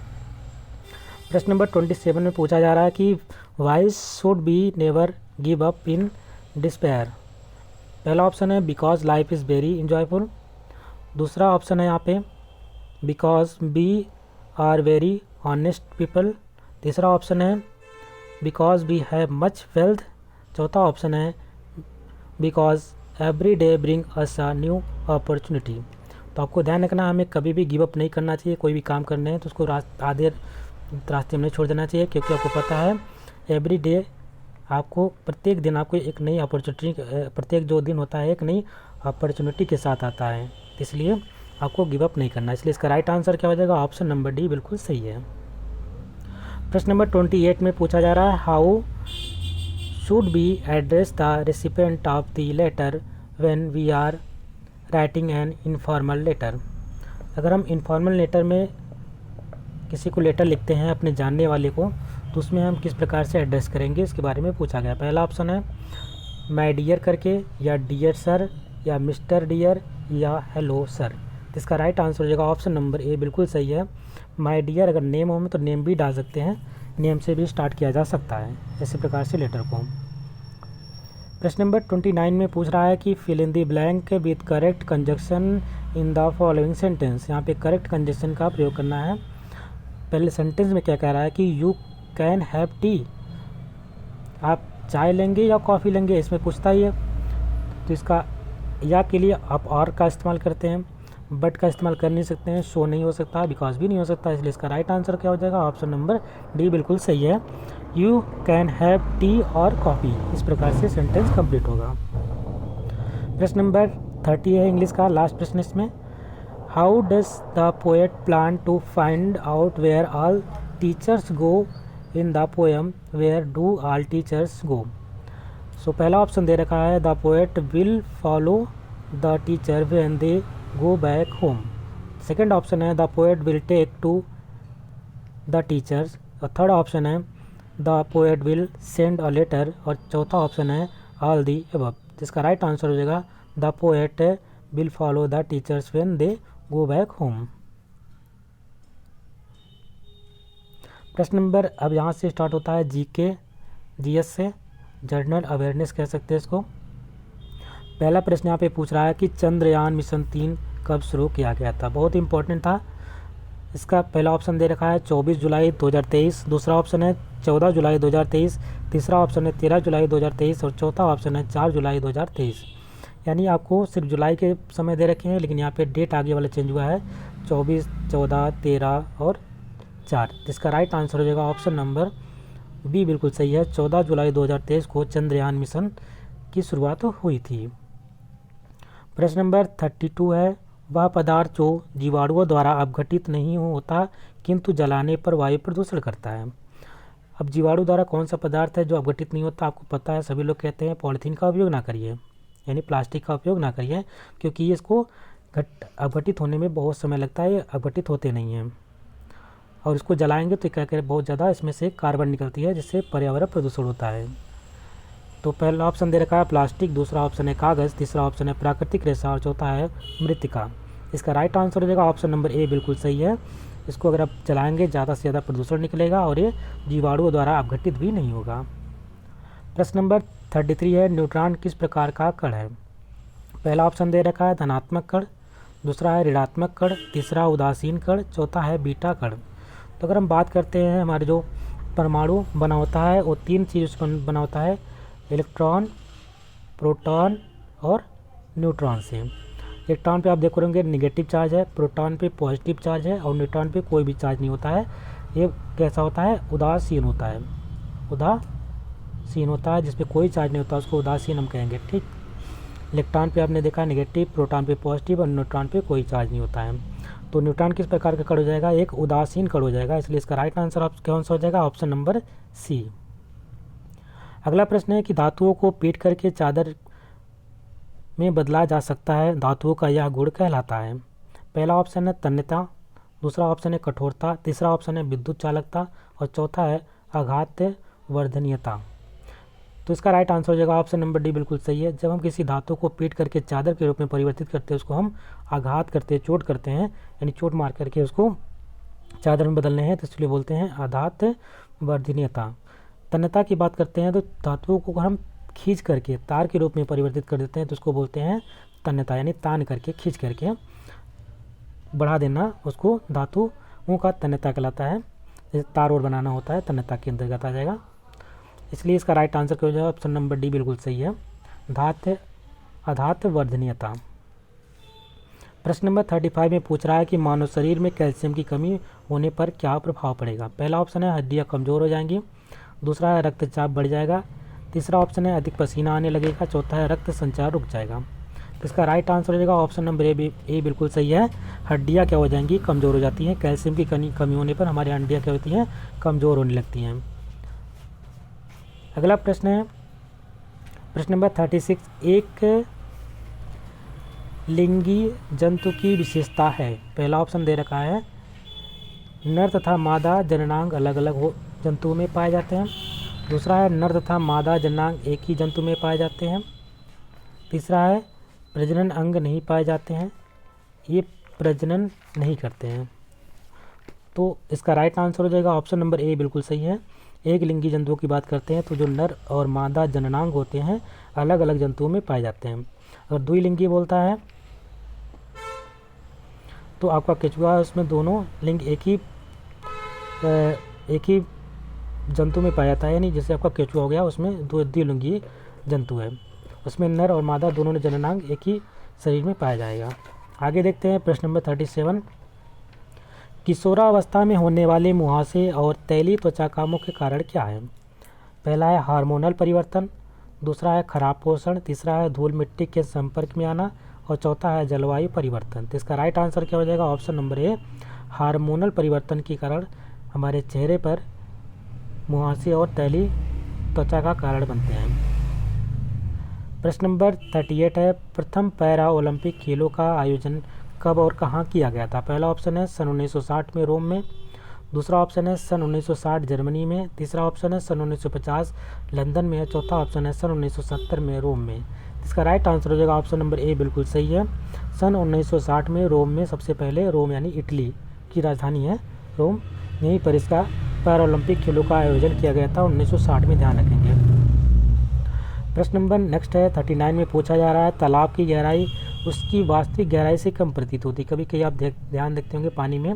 [SPEAKER 1] प्रश्न नंबर 27 में पूछा जा रहा है कि why should be never give up in despair. पहला ऑप्शन है because life is very enjoyful. दूसरा ऑप्शन है यहाँ पे because we are very honest people. तीसरा ऑप्शन है because we have much wealth. चौथा ऑप्शन है because every day bring us a new opportunity. तो आपको ध्यान रखना हमें कभी भी गिव अप नहीं करना चाहिए, कोई भी काम करने हैं तो उसको आधे रास्ते में नहीं छोड़ देना चाहिए, क्योंकि आपको पता है एवरी डे आपको प्रत्येक दिन आपको एक नई अपॉर्चुनिटी, प्रत्येक जो दिन होता है एक नई अपॉर्चुनिटी के साथ आता है, इसलिए आपको गिव अप नहीं करना। इसलिए इसका राइट आंसर क्या हो जाएगा, ऑप्शन नंबर डी बिल्कुल सही है। प्रश्न नंबर 28 में पूछा जा रहा है how should be address the recipient of the letter when we are writing an informal letter. अगर हम इनफॉर्मल लेटर में किसी को लेटर लिखते हैं अपने जानने वाले को, तो उसमें हम किस प्रकार से एड्रेस करेंगे इसके बारे में पूछा गया। पहला ऑप्शन है माय डियर करके, या डियर सर, या मिस्टर डियर, या हेलो सर। तो इसका राइट आंसर हो जाएगा ऑप्शन नंबर ए बिल्कुल सही है। माय डियर अगर नेम हो तो नेम भी डाल सकते हैं, नेम से भी स्टार्ट किया जा सकता है ऐसे प्रकार से लेटर को। प्रश्न नंबर 29 में पूछ रहा है कि fill in the blank with correct conjunction in the following sentence. यहाँ पे करेक्ट कंजक्शन का प्रयोग करना है। पहले सेंटेंस में क्या कह रहा है कि यू कैन हैव टी, आप चाय लेंगे या कॉफ़ी लेंगे, इसमें पूछता ही है। तो इसका या के लिए आप और का इस्तेमाल करते हैं, बट का इस्तेमाल कर नहीं सकते हैं, शो नहीं हो सकता, बिकॉज भी नहीं हो सकता, इसलिए इसका राइट आंसर क्या हो जाएगा, ऑप्शन नंबर डी बिल्कुल सही है। यू कैन हैव टी और कॉफ़ी, इस प्रकार से सेंटेंस कंप्लीट होगा। प्रश्न नंबर 30 है इंग्लिश का लास्ट प्रश्न इसमें। How does the poet plan to find out where all teachers go in the poem where do all teachers go. So पहला ऑप्शन दे रखा है the poet will follow the teacher when they go back home. Second option है the poet will take to the teachers, और थर्ड ऑप्शन है the poet will send a letter, और चौथा ऑप्शन है ऑल दी अबव। जिसका राइट आंसर हो जाएगा the poet will follow the teachers when they go back home. प्रश्न नंबर अब यहाँ से स्टार्ट होता है जीके जीएस से, जनरल अवेयरनेस कह सकते हैं इसको। पहला प्रश्न यहाँ पे पूछ रहा है कि चंद्रयान मिशन 3 कब शुरू किया गया था। बहुत इंपॉर्टेंट था। इसका पहला ऑप्शन दे रखा है 24 जुलाई 2023, दूसरा ऑप्शन है 14 जुलाई 2023, तीसरा ऑप्शन है 13 जुलाई 2023 और चौथा ऑप्शन है 4 जुलाई 2023। यानी आपको सिर्फ जुलाई के समय दे रखे हैं, लेकिन यहाँ पे डेट आगे वाला चेंज हुआ है 24, 14, 13 और 4। जिसका राइट आंसर हो जाएगा ऑप्शन नंबर बी बिल्कुल सही है। 14 जुलाई 2023 को चंद्रयान मिशन की शुरुआत हुई थी। प्रश्न नंबर 32 है वह पदार्थ जो जीवाणुओं द्वारा अपघटित नहीं होता किंतु जलाने पर वायु प्रदूषण करता है। अब जीवाणु द्वारा कौन सा पदार्थ है जो अपघटित नहीं होता, आपको पता है, सभी लोग कहते हैं पॉलीथीन का उपयोग ना करिए, यानी प्लास्टिक का उपयोग ना करिए, क्योंकि इसको अपघटित होने में बहुत समय लगता है, अपघटित होते नहीं हैं, और इसको जलाएंगे तो क्या करें, बहुत ज़्यादा इसमें से कार्बन निकलती है जिससे पर्यावरण प्रदूषण होता है। तो पहला ऑप्शन दे रखा है प्लास्टिक, दूसरा ऑप्शन है कागज़, तीसरा ऑप्शन है प्राकृतिक रेशा और चौथा है मृतिका। इसका राइट आंसर हो जाएगा ऑप्शन नंबर ए बिल्कुल सही है। इसको अगर आप जलाएंगे ज़्यादा से ज़्यादा प्रदूषण निकलेगा और ये जीवाणुओं द्वारा अपघटित भी नहीं होगा। प्रश्न नंबर 33 है न्यूट्रॉन किस प्रकार का कण है। पहला ऑप्शन दे रखा है धनात्मक कण, दूसरा है ऋणात्मक कण, तीसरा उदासीन कण, चौथा है बीटा कण। तो अगर हम बात करते हैं हमारे जो परमाणु बना होता है वो 3 चीज़ से बना होता है, इलेक्ट्रॉन, प्रोटॉन और न्यूट्रॉन से। इलेक्ट्रॉन पे आप देखोगे निगेटिव चार्ज है, प्रोटॉन पे पॉजिटिव चार्ज है और न्यूट्रॉन पे कोई भी चार्ज नहीं होता है। ये कैसा होता है, उदासीन होता है, उदासीन होता है, जिसपे कोई चार्ज नहीं होता उसको उदासीन हम कहेंगे। ठीक, इलेक्ट्रॉन पे आपने देखा निगेटिव, प्रोटॉन पे पॉजिटिव और न्यूट्रॉन पे कोई चार्ज नहीं होता है। तो न्यूट्रॉन किस प्रकार का कण हो जाएगा, एक उदासीन कण हो जाएगा, इसलिए इसका राइट आंसर कौन सा हो जाएगा, ऑप्शन नंबर सी। अगला प्रश्न है कि धातुओं को पीट करके चादर में बदला जा सकता है, धातुओं का यह गुण कहलाता है। पहला ऑप्शन है तन्यता, दूसरा ऑप्शन है कठोरता, तीसरा ऑप्शन है विद्युत चालकता और चौथा है आघात वर्धनीयता। तो इसका राइट आंसर हो जाएगा ऑप्शन नंबर डी बिल्कुल सही है। जब हम किसी धातु को पीट करके चादर के रूप में परिवर्तित करते हैं उसको हम आघात करते हैं, चोट करते हैं, यानी चोट मार करके उसको चादर में बदलने हैं, तो इसलिए बोलते हैं आघात वर्धनीयता। तन्यता की बात करते हैं तो धातुओं को हम खींच करके तार के रूप में परिवर्तित कर देते हैं तो उसको बोलते हैं तन्यता, यानी तान करके खींच करके बढ़ा देना, उसको धातुओं का तन्यता कहलाता है। जैसे तार और बनाना होता है, तन्यता के अंतर्गत आ जाएगा। इसलिए इसका राइट आंसर क्या हो जाएगा, ऑप्शन नंबर डी बिल्कुल सही है, आघात वर्धनीयता। प्रश्न नंबर 35 में पूछ रहा है कि मानव शरीर में कैल्शियम की कमी होने पर क्या प्रभाव पड़ेगा। पहला ऑप्शन है हड्डियाँ कमज़ोर हो जाएंगी, दूसरा है रक्तचाप बढ़ जाएगा, तीसरा ऑप्शन है अधिक पसीना आने लगेगा, चौथा है रक्त संचार रुक जाएगा। तो इसका राइट आंसर हो जाएगा ऑप्शन नंबर ए बिल्कुल सही है। हड्डियाँ क्या हो जाएंगी, कमज़ोर हो जाती हैं। कैल्शियम की कमी होने पर हमारी हड्डियाँ क्या होती हैं, कमज़ोर होने लगती हैं। अगला प्रश्न है प्रश्न नंबर 36, एक लिंगी जंतु की विशेषता है। पहला ऑप्शन दे रखा है नर तथा मादा जननांग अलग अलग जंतुओं में पाए जाते हैं, दूसरा है नर तथा मादा जननांग एक ही जंतु में पाए जाते हैं, तीसरा है प्रजनन अंग नहीं पाए जाते हैं, ये प्रजनन नहीं करते हैं। तो इसका राइट आंसर हो जाएगा ऑप्शन नंबर ए बिल्कुल सही है। एक लिंगी जंतुओं की बात करते हैं तो जो नर और मादा जननांग होते हैं अलग अलग जंतुओं में पाए जाते हैं। अगर द्विलिंगी बोलता है तो आपका केचुआ है, उसमें दोनों लिंग एक ही जंतु में पाया जाता है, यानी जैसे आपका केचुआ हो गया उसमें दो द्विलिंगी जंतु है, उसमें नर और मादा दोनों ने जननांग एक ही शरीर में पाया जाएगा। आगे देखते हैं प्रश्न नंबर 37, किशोरावस्था में होने वाले मुहासे और तैलीय त्वचा का मुख्य कारण क्या है। पहला है हार्मोनल परिवर्तन, दूसरा है खराब पोषण, तीसरा है धूल मिट्टी के संपर्क में आना और चौथा है जलवायु परिवर्तन। तो इसका राइट आंसर क्या हो जाएगा, ऑप्शन नंबर ए, हार्मोनल परिवर्तन के कारण हमारे चेहरे पर मुहासे और तैलीय त्वचा का कारण बनते हैं। प्रश्न नंबर 38 है प्रथम पैरा ओलंपिक खेलों का आयोजन कब और कहाँ किया गया था? पहला ऑप्शन है सन 1960 में रोम में, दूसरा ऑप्शन है सन 1960 जर्मनी में, तीसरा ऑप्शन है सन 1950 लंदन में है, चौथा ऑप्शन है सन 1970 में रोम में। इसका राइट आंसर हो जाएगा ऑप्शन नंबर ए, बिल्कुल सही है। सन 1960 में रोम में सबसे पहले, रोम यानी इटली की राजधानी है रोम, यहीं पर इसका पैरालंपिक खेलों का आयोजन किया गया था 1960 में, ध्यान रखेंगे। प्रश्न नंबर नेक्स्ट है 39 में पूछा जा रहा है, तालाब की गहराई उसकी वास्तविक गहराई से कम प्रतीत होती। कभी कभी आप ध्यान देखते होंगे पानी में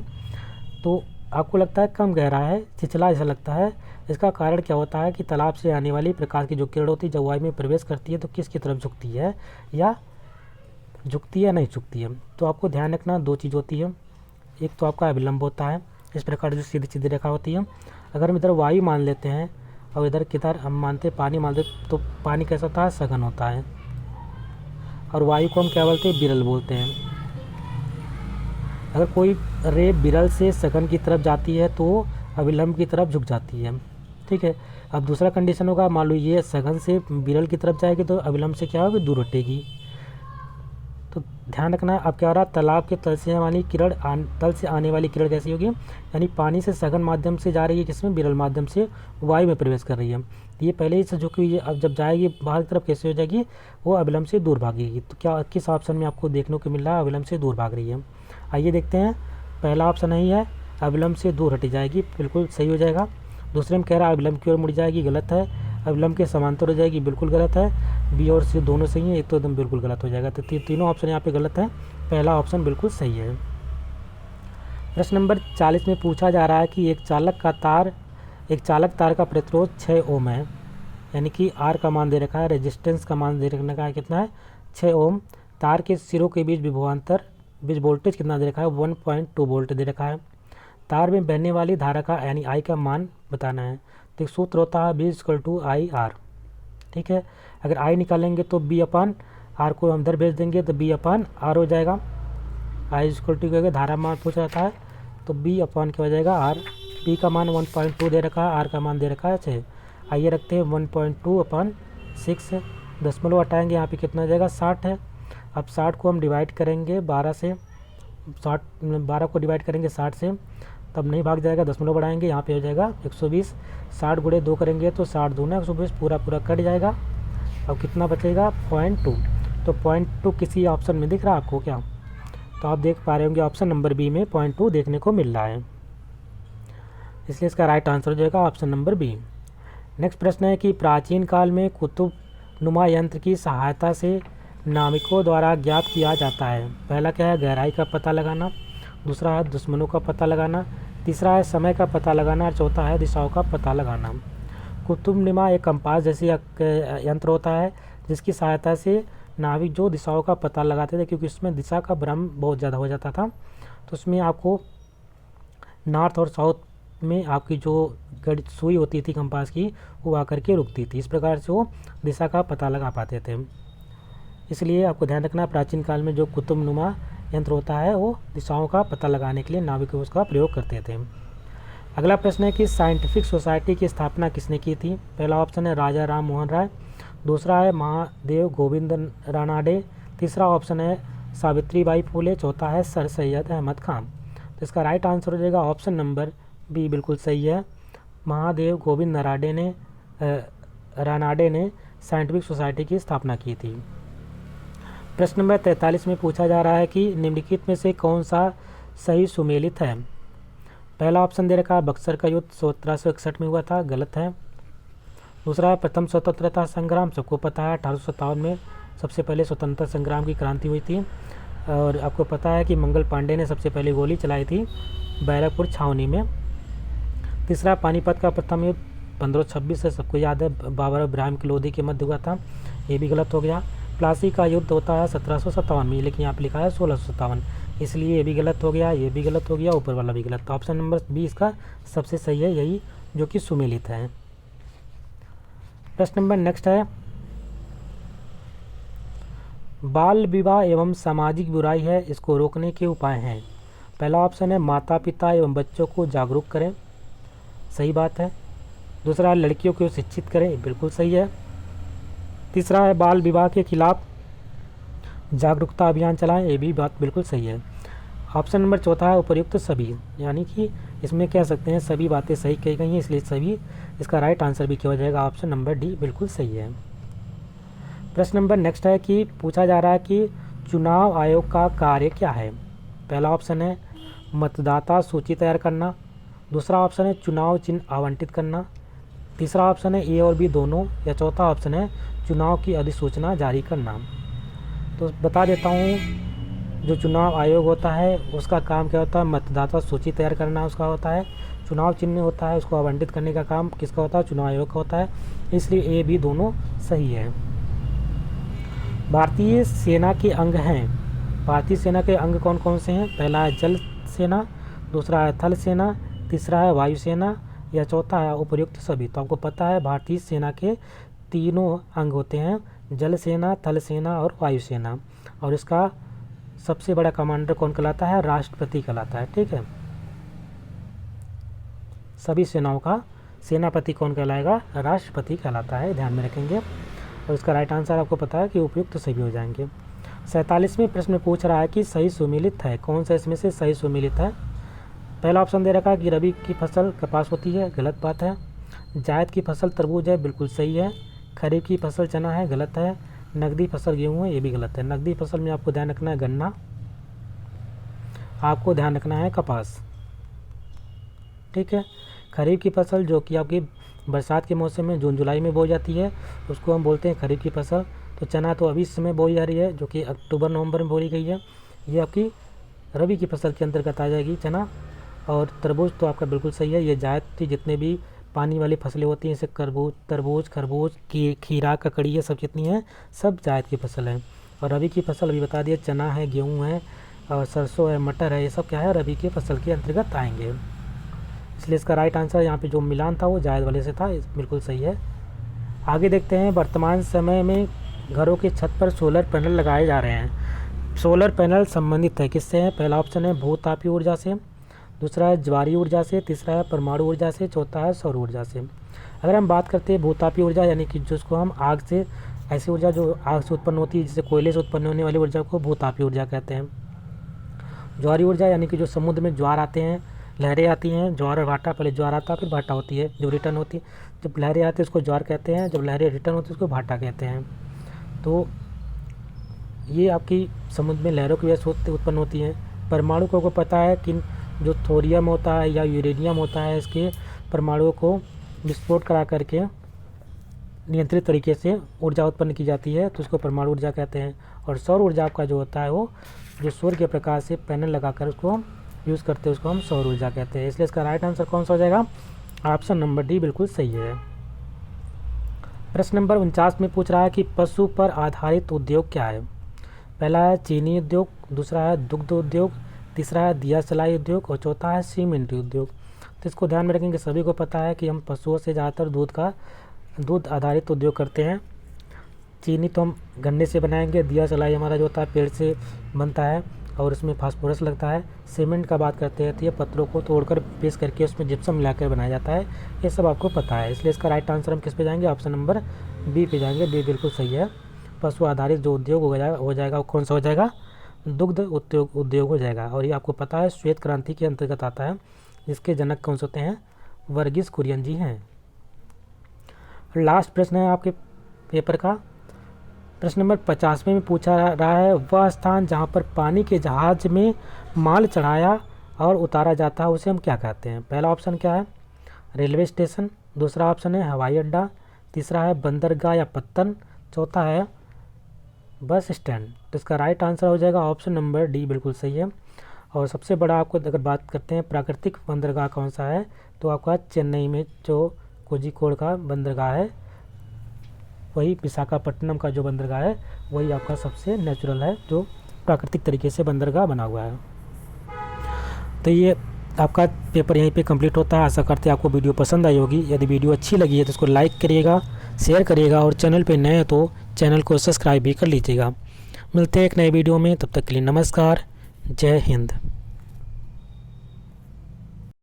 [SPEAKER 1] तो आपको लगता है कम गहरा है, छिछला ऐसा लगता है। इसका कारण क्या होता है कि तालाब से आने वाली प्रकाश की जो किरण होती है जब वायु में प्रवेश करती है तो किसकी तरफ झुकती है, या झुकती है नहीं झुकती है। तो आपको ध्यान रखना दो चीज़ होती है, एक तो आपका अभिलंब होता है, इस प्रकार जो सीधी सीधी रेखा होती है। अगर हम इधर वायु मान लेते हैं और इधर किधर हम मानते पानी मानते, तो पानी कैसा होता है, सघन होता है, और वायु को हम क्या बोलते हैं, विरल बोलते हैं। अगर कोई रे विरल से सघन की तरफ जाती है तो अविलंब की तरफ झुक जाती है, ठीक है। अब दूसरा कंडीशन होगा, मान लो ये सघन से विरल की तरफ जाएगी तो अविलंब से क्या होगी, दूर हटेगी। तो ध्यान रखना अब क्या हो रहा है, तालाब के तल से वाली किरण तल से आने वाली किरण कैसी होगी, यानी पानी से सघन माध्यम से जा रही है, किसमें, विरल माध्यम से वायु में प्रवेश कर रही है। तो ये पहले ही से झुकी हुई है, अब जब जाएगी बाहर की तरफ कैसे हो जाएगी, वो अविलंब से दूर भागेगी। तो क्या किस ऑप्शन में आपको देखने को मिल रहा है, अविलंब से दूर भाग रही है। आइए देखते हैं, पहला ऑप्शन नहीं है, अविलंब से दूर हटी जाएगी, बिल्कुल सही हो जाएगा। दूसरे में कह रहा है अविलंब की ओर मुड़ जाएगी, गलत है। अविलंब के समांतर हो जाएगी, बिल्कुल गलत है। बी और सी दोनों सही हैं, एक तो एकदम बिल्कुल गलत हो जाएगा। तो तीनों ऑप्शन यहाँ पे गलत है, पहला ऑप्शन बिल्कुल सही है। प्रश्न नंबर 40 में पूछा जा रहा है कि एक चालक तार का प्रतिरोध 6 ओम है, यानी कि आर का मान दे रखा है, रेजिस्टेंस का मान दे रखा है कितना है, 6 ओम। तार के सिरों के बीच विभवांतर बीच वोल्टेज कितना दे रखा है, 1.2 वोल्ट दे रखा है। तार में बहने वाली धारा का यानी आई का मान बताना है। तो एक सूत्र होता है B=IR, ठीक है। अगर आई निकालेंगे तो B/R को अंदर भेज देंगे तो B/R हो जाएगा। I धारा मान पूछा जाता है तो B/क्या हो जाएगा, R। B का मान 1.2 दे रखा है, R का मान दे रखा है 6। आइए रखते हैं 1.2/6, दशमलव हटाएंगे, यहाँ पे कितना हो जाएगा, 60 है। अब 60 को हम डिवाइड करेंगे 12 से, 12 को डिवाइड करेंगे 60 से, तब नहीं भाग जाएगा, दशमलव बढ़ाएंगे, यहाँ पे हो जाएगा 120। 60 गुणे 2 करेंगे तो 60 दूना 120, पूरा कट जाएगा। अब कितना बचेगा, 0.2। तो 0.2 किसी ऑप्शन में दिख रहा है आपको क्या? तो आप देख पा रहे होंगे ऑप्शन नंबर बी में 0.2 देखने को मिल रहा है, इसलिए इसका राइट आंसर हो जाएगा ऑप्शन नंबर बी। नेक्स्ट प्रश्न है कि प्राचीन काल में कुतुब नुमा यंत्र की सहायता से नाविकों द्वारा ज्ञात किया जाता है। पहला क्या है, गहराई का पता लगाना, दूसरा है दुश्मनों का पता लगाना, तीसरा है समय का पता लगाना, और चौथा है दिशाओं का पता लगाना। कुतुबनुमा एक कंपास जैसी यंत्र होता है जिसकी सहायता से नाविक जो दिशाओं का पता लगाते थे, क्योंकि उसमें दिशा का भ्रम बहुत ज़्यादा हो जाता था, तो उसमें आपको नॉर्थ और साउथ में आपकी जो सुई होती थी कंपास की वो आकर के रुकती थी। इस प्रकार से वो दिशा का पता लगा पाते थे। इसलिए आपको ध्यान रखना, प्राचीन काल में जो कुतुबनुमा यंत्र होता है वो दिशाओं का पता लगाने के लिए नाविक उसका प्रयोग करते थे। अगला प्रश्न है कि साइंटिफिक सोसाइटी की स्थापना किसने की थी? पहला ऑप्शन है राजा राम मोहन राय, दूसरा है महादेव गोविंद रानाडे, तीसरा ऑप्शन है सावित्रीबाई फुले, चौथा है सर सैयद अहमद खान। तो इसका राइट आंसर हो जाएगा ऑप्शन नंबर बी, बिल्कुल सही है। महादेव गोविंद रानाडे ने साइंटिफिक सोसाइटी की स्थापना की थी। प्रश्न नंबर 43 में पूछा जा रहा है कि निम्नलिखित में से कौन सा सही सुमेलित है? पहला ऑप्शन दे रखा है बक्सर का युद्ध 1761 में हुआ था, गलत है। दूसरा है प्रथम स्वतंत्रता संग्राम, सबको पता है 1857 में सबसे पहले स्वतंत्रता संग्राम की क्रांति हुई थी। और आपको पता है कि मंगल पांडे ने सबसे पहले गोली चलाई थी बैरकपुर छावनी में। तीसरा पानीपत का प्रथम युद्ध 1526 से सबको याद है, बाबर इब्राहिम की लोधी के मध्य हुआ था, ये भी गलत हो गया। प्लासी का युद्ध होता है 1757 में, लेकिन यहाँ पे लिखा है 1657, इसलिए ये भी गलत हो गया, ये भी गलत हो गया, ऊपर वाला भी गलत। तो ऑप्शन नंबर बी इसका सबसे सही है, यही जो कि सुमेलित है। प्रश्न नंबर नेक्स्ट है, बाल विवाह एवं सामाजिक बुराई है, इसको रोकने के उपाय हैं। पहला ऑप्शन है माता पिता एवं बच्चों को जागरूक करें, सही बात है। दूसरा है लड़कियों को शिक्षित करें, बिल्कुल सही है। तीसरा है बाल विवाह के खिलाफ जागरूकता अभियान चलाएं, ये भी बात बिल्कुल सही है। ऑप्शन नंबर चौथा है उपर्युक्त सभी, यानी कि इसमें कह सकते हैं सभी बातें सही कही गई हैं, इसलिए सभी इसका राइट आंसर भी क्या हो जाएगा, ऑप्शन नंबर डी बिल्कुल सही है। प्रश्न नंबर नेक्स्ट है कि पूछा जा रहा है कि चुनाव आयोग का कार्य क्या है। पहला ऑप्शन है मतदाता सूची तैयार करना, दूसरा ऑप्शन है चुनाव चिन्ह आवंटित करना, तीसरा ऑप्शन है ए और बी दोनों, या चौथा ऑप्शन है चुनाव की अधिसूचना जारी करना। तो बता देता हूँ, जो चुनाव आयोग होता है उसका काम क्या होता है, मतदाता सूची तैयार करना उसका होता है। चुनाव चिन्ह होता है उसको आवंटित करने का काम किसका होता है, चुनाव आयोग का होता है, इसलिए ए बी दोनों सही है। भारतीय सेना के अंग हैं, भारतीय सेना के अंग कौन कौन से हैं। पहला है जल सेना, दूसरा है थल सेना, तीसरा है वायुसेना, या चौथा है उपर्युक्त सभी। तो आपको पता है भारतीय सेना के तीनों अंग होते हैं, जल सेना, थल सेना और वायुसेना, और इसका सबसे बड़ा कमांडर कौन कहलाता है, राष्ट्रपति कहलाता है। ठीक है, सभी सेनाओं का सेनापति कौन कहलाएगा, राष्ट्रपति कहलाता है, ध्यान में रखेंगे। और इसका राइट आंसर आपको पता है कि उपयुक्त सभी हो जाएंगे। 47वें प्रश्न में पूछ रहा है कि सही सुमेलित है, कौन सा इसमें से सही सुमेलित है। पहला ऑप्शन दे रखा है कि रबी की फसल कपास होती है, गलत बात है। जायद की फसल तरबूज है, बिल्कुल सही है। खरीफ की फसल चना है, गलत है। नकदी फसल गेहूँ है, ये भी गलत है। नकदी फसल में आपको ध्यान रखना है गन्ना, आपको ध्यान रखना है कपास। ठीक है, खरीफ की फसल जो कि आपकी बरसात के मौसम में जून जुलाई में बोई जाती है उसको हम बोलते हैं खरीफ की फसल। तो चना तो अभी इस समय बोई जा रही है जो कि अक्टूबर नवंबर में बोई गई है, ये आपकी रबी की फसल के अंतर्गत आ जाएगी चना। और तरबूज तो आपका बिल्कुल सही है, ये जायद की जितने भी पानी वाली फसलें होती हैं, जैसे तरबूज, खरबूज की खीरा, ककड़ी, ये सब जितनी हैं सब जायद की फसल है। और रबी की फसल अभी बता दिया, चना है, गेहूँ है, और सरसों है, मटर है, ये सब क्या है, रबी की फसल के अंतर्गत आएंगे। इसलिए इसका राइट आंसर यहाँ पे जो मिलान था वो जायद वाले से था, बिल्कुल सही है। आगे देखते हैं, वर्तमान समय में घरों की छत पर सोलर पैनल लगाए जा रहे हैं। सोलर पैनल संबंधित है किससे है। पहला ऑप्शन है भूतापीय ऊर्जा से, दूसरा है ज्वारीय ऊर्जा से, तीसरा है परमाणु ऊर्जा से, चौथा है सौर ऊर्जा से। अगर हम बात करते हैं भूतापीय ऊर्जा, यानी कि जिसको हम आग से, ऐसी ऊर्जा जो आग से उत्पन्न होती है, जैसे कोयले से उत्पन्न होने वाली ऊर्जा को भूतापीय ऊर्जा कहते हैं। ज्वारीय ऊर्जा यानी कि जो समुद्र में ज्वार आते हैं, लहरें आती हैं, ज्वार और भाटा, पहले ज्वार आता है फिर भाटा होती है, जो रिटर्न होती है। जब लहरें आती है उसको ज्वार कहते हैं, जब लहरें रिटर्न होती है उसको भाटा कहते हैं। तो ये आपकी समुद्र में लहरों की वजह से उत्पन्न होती हैं। परमाणु को पता है कि जो थोरियम होता है या यूरेनियम होता है, इसके परमाणुओं को विस्फोट करा करके नियंत्रित तरीके से ऊर्जा उत्पन्न की जाती है, तो उसको परमाणु ऊर्जा कहते हैं। और सौर ऊर्जा आपका जो होता है वो जो सूर्य के प्रकाश से पैनल लगाकर उसको यूज़ करते हैं, उसको हम सौर ऊर्जा कहते हैं। इसलिए इसका राइट आंसर कौन सा हो जाएगा, ऑप्शन नंबर डी बिल्कुल सही है। प्रश्न नंबर 49 में पूछ रहा है कि पशु पर आधारित उद्योग क्या है। पहला है चीनी उद्योग, दूसरा है दुग्ध उद्योग, तीसरा है दिया सलाई उद्योग, और चौथा है सीमेंट उद्योग। तो इसको ध्यान में रखेंगे, सभी को पता है कि हम पशुओं से ज़्यादातर दूध आधारित उद्योग करते हैं। चीनी तो हम गन्ने से बनाएंगे, दिया सलाई हमारा जो होता है पेड़ से बनता है और उसमें फास्फोरस लगता है। सीमेंट का बात करते हैं तो ये पत्थरों को तोड़कर पेस्ट करके उसमें जिप्सम मिलाकर बनाया जाता है, ये सब आपको पता है। इसलिए इसका राइट आंसर हम किस पे जाएंगे, ऑप्शन नंबर बी पे जाएंगे, बी बिल्कुल सही है। पशु आधारित जो उद्योग हो जाएगा वो कौन सा हो जाएगा, दुग्ध उद्योग हो जाएगा। और ये आपको पता है श्वेत क्रांति के अंतर्गत आता है, जिसके जनक कौन से होते हैं, वर्गीस कुरियन जी हैं। लास्ट प्रश्न है आपके पेपर का, प्रश्न नंबर 50वें में पूछा रहा है वह स्थान जहाँ पर पानी के जहाज में माल चढ़ाया और उतारा जाता है उसे हम क्या कहते हैं। पहला ऑप्शन क्या है, रेलवे स्टेशन, दूसरा ऑप्शन है हवाई अड्डा, तीसरा है बंदरगाह या पत्तन, चौथा है बस स्टैंड। तो इसका राइट आंसर हो जाएगा ऑप्शन नंबर डी बिल्कुल सही है। और सबसे बड़ा आपको अगर बात करते हैं प्राकृतिक बंदरगाह कौन सा है, तो आपका चेन्नई में जो कोझिकोड का बंदरगाह है, वही विशाखापट्टनम का जो बंदरगाह है वही आपका सबसे नेचुरल है, जो प्राकृतिक तरीके से बंदरगाह बना हुआ है। तो ये आपका पेपर यहीं पे कंप्लीट होता है। आशा करते हैं आपको वीडियो पसंद आई होगी। यदि वीडियो अच्छी लगी है तो इसको लाइक करिएगा, शेयर करिएगा, और चैनल पे नए हैं तो चैनल को सब्सक्राइब भी कर लीजिएगा। मिलते हैं एक नए वीडियो में, तब तक के लिए नमस्कार, जय हिंद।